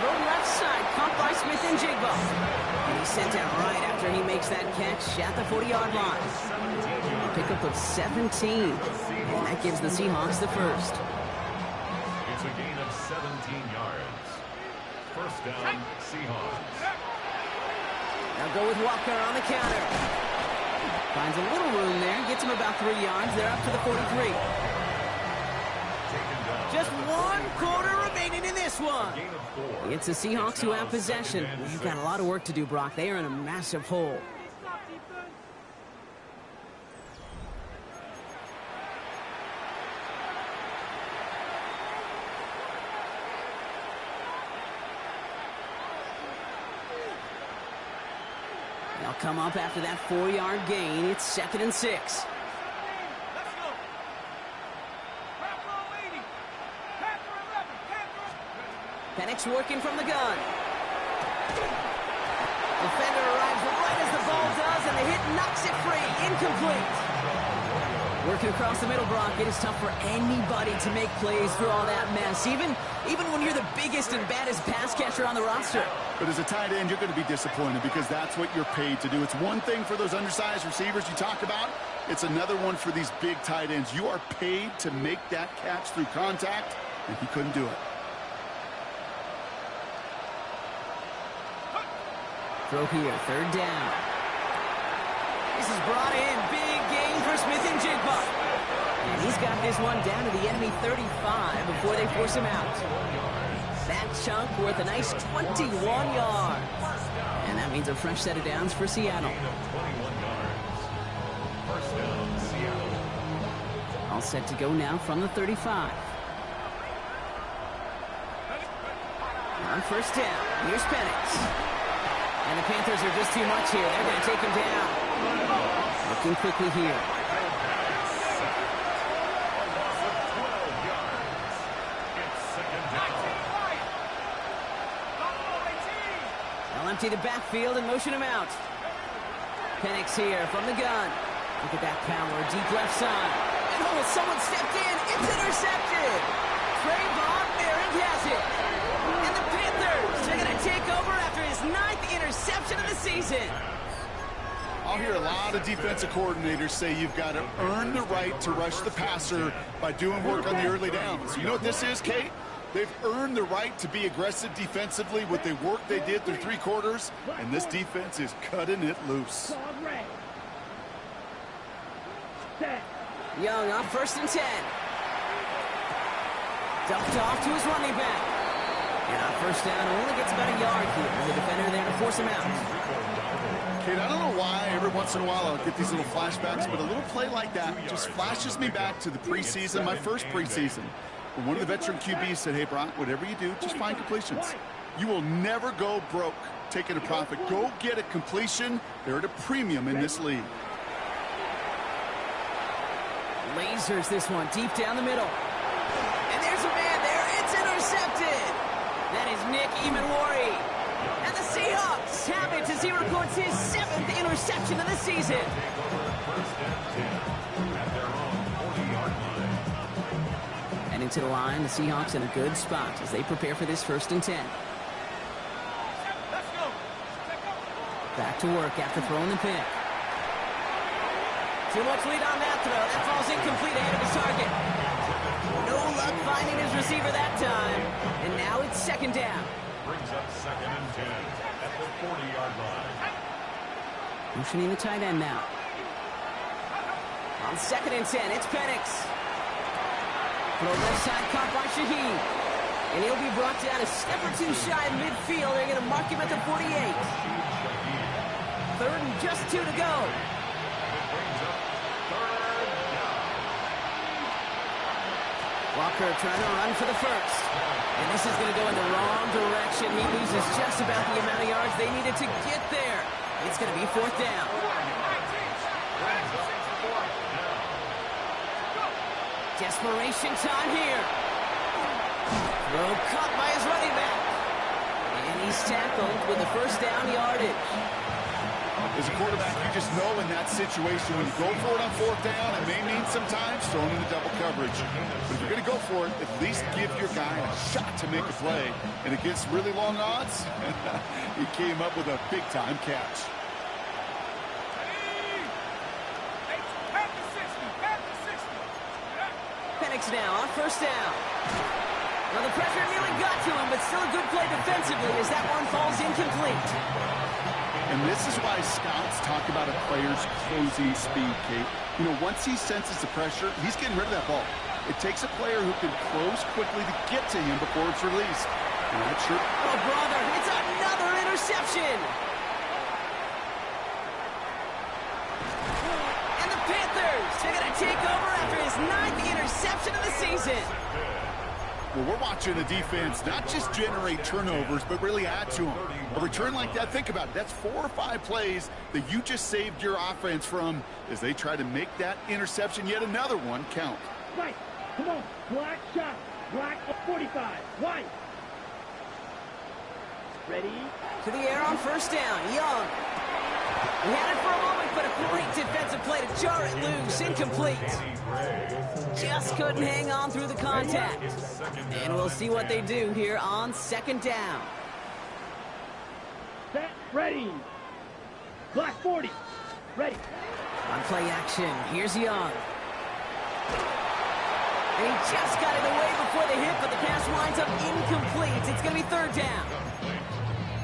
Throw left side. Caught by Smith and Jigba. And he's sent out right after he makes that catch at the 40-yard line. Pickup of 17, and that gives the Seahawks the first. It's a gain of 17 yards. First down, Seahawks. Now go with Walker on the counter. Finds a little room there, gets him about 3 yards. They're up to the 43. Just 1 quarter remaining in this one. It's the Seahawks who have possession. They've got a lot of work to do, Brock. They are in a massive hole. They'll come up after that 4-yard gain. It's 2nd and 6. Let's go. Panther leading. Panther 11. Penix working from the gun. Defender arrives right as the ball does, and the hit knocks it free. Incomplete. Working across the middle, Brock. It is tough for anybody to make plays through all that mess, even when you're the biggest and baddest pass catcher on the roster. But as a tight end, you're going to be disappointed because that's what you're paid to do. It's one thing for those undersized receivers you talk about. It's another one for these big tight ends. You are paid to make that catch through contact, and he couldn't do it. Throw here, 3rd down. This is brought in. Big gain for Smith and Jigba. And he's got this one down to the enemy 35 before they force him out. That chunk worth a nice 21 yards. And that means a fresh set of downs for Seattle. First down, Seattle. All set to go now from the 35. On 1st down, here's Penix. And the Panthers are just too much here. They're going to take him down. Looking quickly here. They'll empty the backfield and motion him out. Penix here from the gun. Look at that power, deep left side. And oh, someone stepped in. It's intercepted. Trayvon Merrick has it. And the Panthers are going to take over after his 9th interception of the season. I'll hear a lot of defensive coordinators say you've got to earn the right to rush the passer by doing work on the early downs. You know what this is, Kate? They've earned the right to be aggressive defensively with the work they did through 3 quarters, and this defense is cutting it loose. Young on 1st and 10. Dumped off to his running back. And on first down, only gets about a yard here. And the defender there to force him out. Kate, I don't know why every once in a while I'll get these little flashbacks, but a little play like that just flashes me back to the preseason, my first preseason. When one of the veteran QBs said, hey, Brock, whatever you do, just find completions. You will never go broke taking a profit. Go get a completion. They're at a premium in this league. Lasers this one deep down the middle. And there's a man there. It's intercepted. That is Nick Emanwari. And the Seahawks have it as he records his 7th interception of the season. And into the line, the Seahawks in a good spot as they prepare for this 1st and 10. Back to work after throwing the pick. Too much lead on that throw. That falls incomplete ahead of his target. No luck finding his receiver that time. And now it's 2nd down. Brings up 2nd and 10 at the 40-yard line. Motioning the tight end now. On 2nd and 10, it's Penix. Throw left side caught by Shaheed. And he'll be brought down a step or two shy of midfield. They're going to mark him at the 48. 3rd and just 2 to go. Walker trying to run for the 1st. And this is going to go in the wrong direction. He loses just about the amount of yards they needed to get there. It's going to be 4th down. Desperation time here. Throw caught by his running back. And he's tackled with the 1st down yardage. As a quarterback, you just know in that situation when you go for it on 4th down, it may mean sometimes throwing into double coverage. But if you're going to go for it, at least give your guy a shot to make a play. And against really long odds, he came up with a big-time catch. Penix now on 1st down. Well, the pressure nearly got to him, but still a good play defensively as that one falls incomplete. And this is why scouts talk about a player's closing speed, Kate. You know, once he senses the pressure, he's getting rid of that ball. It takes a player who can close quickly to get to him before it's released. And that's sure. Oh, brother, it's another interception. And the Panthers, they're going to take over after his 9th interception of the season. Well, we're watching a defense not just generate turnovers, but really add to them. A return like that, think about it. That's 4 or 5 plays that you just saved your offense from as they try to make that interception, yet another one, count. Right. Come on. Black shot. Black 45. White. Ready? To the air on 1st down. Young. He had it for a moment, but a great defensive play to jar it loose. Incomplete. Just couldn't hang on through the contact. And we'll see what they do here on 2nd down. Set. Ready. Black 40. Ready. On play action, here's Young. And he just got it away before the hit, but the pass winds up incomplete. It's going to be 3rd down.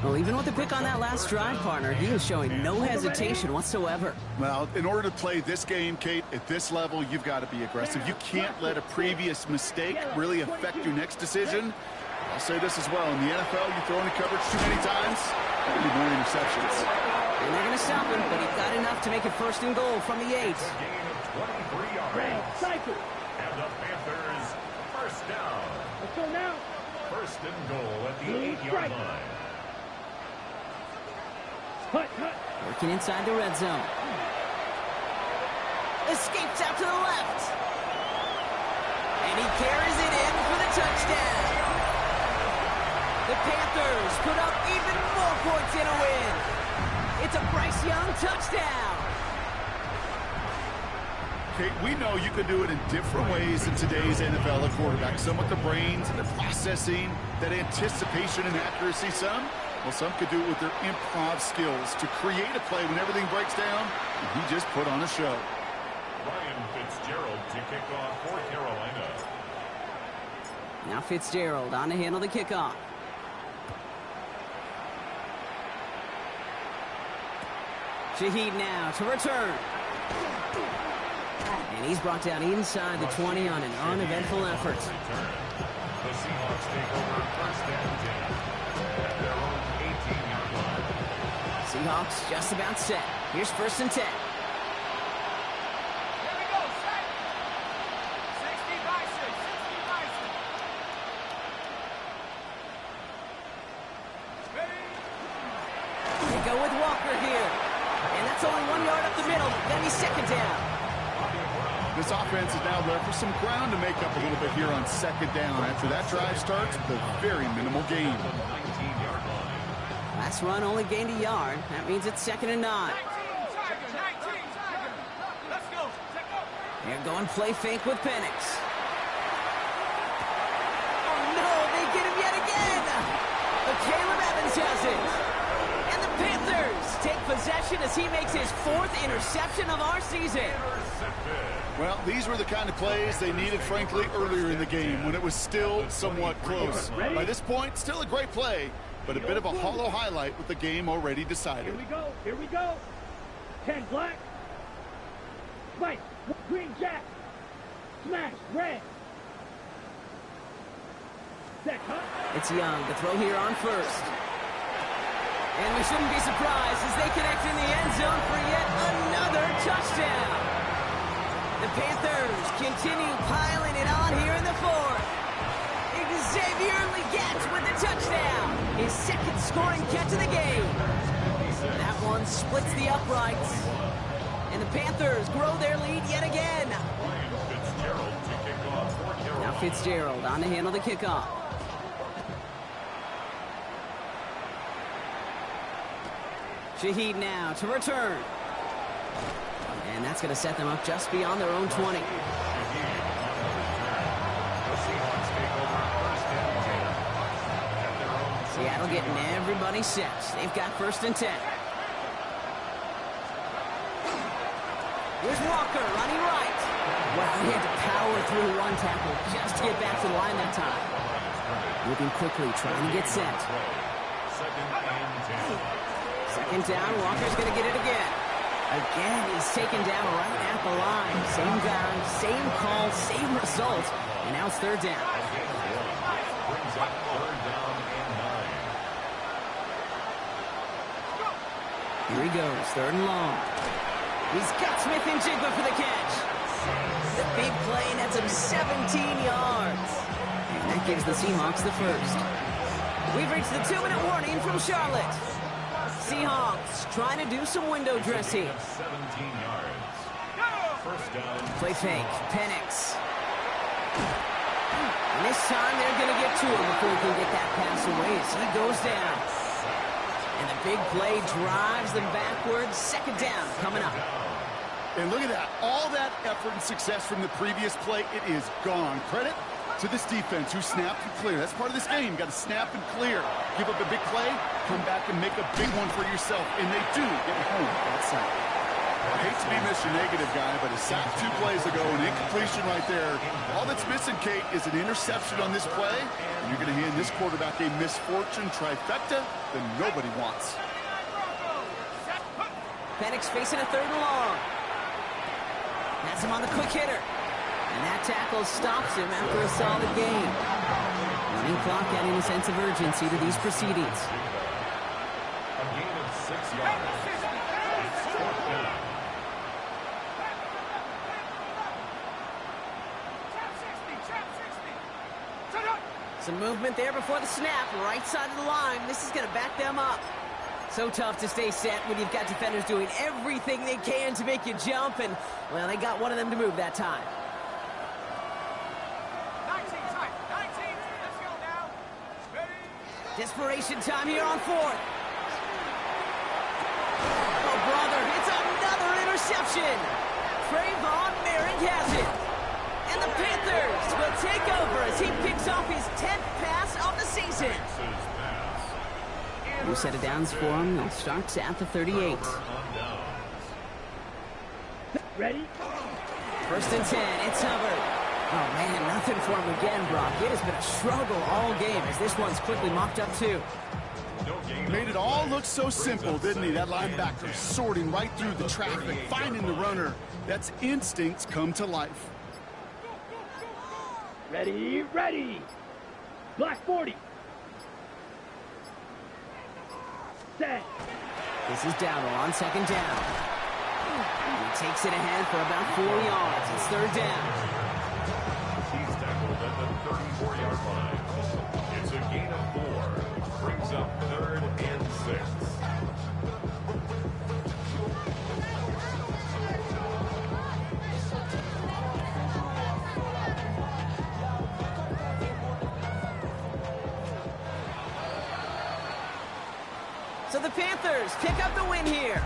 Well, even with the pick on that last drive, partner, he was showing no hesitation whatsoever. Well, in order to play this game, Kate, at this level, you've got to be aggressive. You can't let a previous mistake really affect your next decision. I'll say this as well. In the NFL, you throw into coverage too many times, there will be more interceptions. And they're going to stop him, but he got enough to make it 1st and goal from the 8. Gain of 23 yards. Red. Cycle. And the Panthers 1st down. Let's go now. 1st and goal at the 8-yard line. Hut, hut. Working inside the red zone. Escapes out to the left. And he carries it in for the touchdown. The Panthers put up even more points in a win. It's a Bryce Young touchdown. Kate, we know you can do it in different ways in today's NFL at quarterback. Some with the brains and the processing, that anticipation and accuracy. Some could do it with their improv skills to create a play when everything breaks down. And he just put on a show. Ryan Fitzgerald to kick off for Carolina. Now Fitzgerald on to handle the kickoff. Shaheed now to return. And he's brought down inside the 20 on an uneventful effort. The Seahawks take over first and 10 at their own 18-yard line. Seahawks just about set. Here's first and 10. Here we go, set. 60 by 6, 60 by 6. Ready? They go with Walker here. And that's only 1 yard up the middle. Gonna be second down. This offense is now left for some ground to make up a little bit here on second down after that drive starts with a very minimal gain. 19-yard line. Last run only gained a yard. That means it's second and 9. 19, Tiger. Let's go. Check up. They're going play fake with Penix. Oh no, they get him yet again. But Caleb Evans has it. And the Panthers take possession as he makes his 4th interception of our season. Well, these were the kind of plays they needed, frankly, earlier in the game when it was still somewhat close. By this point, still a great play, but a bit of a hollow highlight with the game already decided. Here we go. 10 black. White. Green jack. Smash. Red. Set cut. It's Young to throw here on first. And we shouldn't be surprised as they connect in the end zone for yet another touchdown. The Panthers continue piling it on here in the 4th. Xavier Legette with the touchdown. His 2nd scoring catch of the game. That one splits the uprights. And the Panthers grow their lead yet again. Now Fitzgerald on to handle the kickoff. Shaheed now to return. And that's going to set them up just beyond their own 20. Seattle getting everybody set. They've got first and 10. Here's Walker running right. Wow, he had to power through one tackle just to get back to the line that time. Moving quickly, trying to get set. Second down, Walker's going to get it again. Again, he's taken down right at the line. Same guy, same call, same result. And now it's third down. Here he goes, third and long. He's got Smith and Jigba for the catch. The big play nets him 17 yards. And that gives the Seahawks the first. We've reached the 2-minute warning from Charlotte. Seahawks trying to do some window dressing. 17 yards. First down. Play fake, Penix. And this time they're going to get to him before he can get that pass away as he goes down. And the big play drives them backwards. Second down coming up. And look at that. All that effort and success from the previous play, it is gone. Credit to this defense who snapped and clear. That's part of this game. You got to snap and clear. Give up a big play, come back and make a big one for yourself. And they do get home that side. I hate to be Mr. Negative guy, but a sack 2 plays ago, an incompletion right there. All that's missing, Kate, is an interception on this play. And you're going to hand this quarterback a misfortune trifecta that nobody wants. Penix facing a third and long. That's him on the quick hitter. And that tackle stops him after a solid gain. Running clock adding a sense of urgency to these proceedings. A gain of 6 yards. It's fourth down. Some movement there before the snap. Right side of the line. This is going to back them up. So tough to stay set when you've got defenders doing everything they can to make you jump. And, well, they got one of them to move that time. 19, let's go now. Ready? Desperation time here on 4th. Oh, brother, it's another interception. Trayvon Merrick has it. And the Panthers will take over as he picks off his 10th pass of the season. New set of downs for him. It starts at the 38. Ready? First and 10, it's Hubbard. Oh, man, nothing for him again, Brock. It has been a struggle all game as this one's quickly mocked up, too. Made it all look so simple, didn't he? That linebacker sorting right through the traffic, finding the runner. That's instincts come to life. Ready, ready. Block 40. Set. This is Dowdle on second down. He takes it ahead for about 4 yards. It's third down. He's tackled at the 34-yard line. It's a gain of 4. Brings up 3rd and 6. So the Panthers pick up the win here.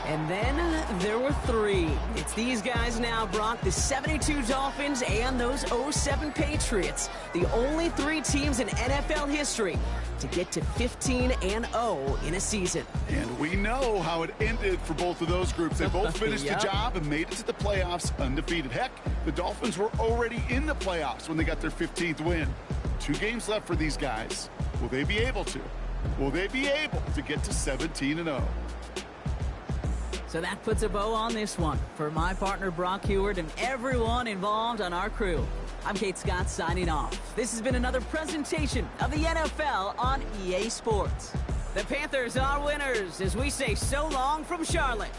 And then there were 3. It's these guys now, Brock, the 72 Dolphins and those 07 Patriots. The only 3 teams in NFL history to get to 15-0 in a season. And we know how it ended for both of those groups. They both finished Yep. the job and made it to the playoffs undefeated. Heck, the Dolphins were already in the playoffs when they got their 15th win. 2 games left for these guys. Will they be able to? Will they be able to get to 17-0? So that puts a bow on this one. For my partner, Brock Heward, and everyone involved on our crew, I'm Kate Scott signing off. This has been another presentation of the NFL on EA Sports. The Panthers are winners as we say so long from Charlotte.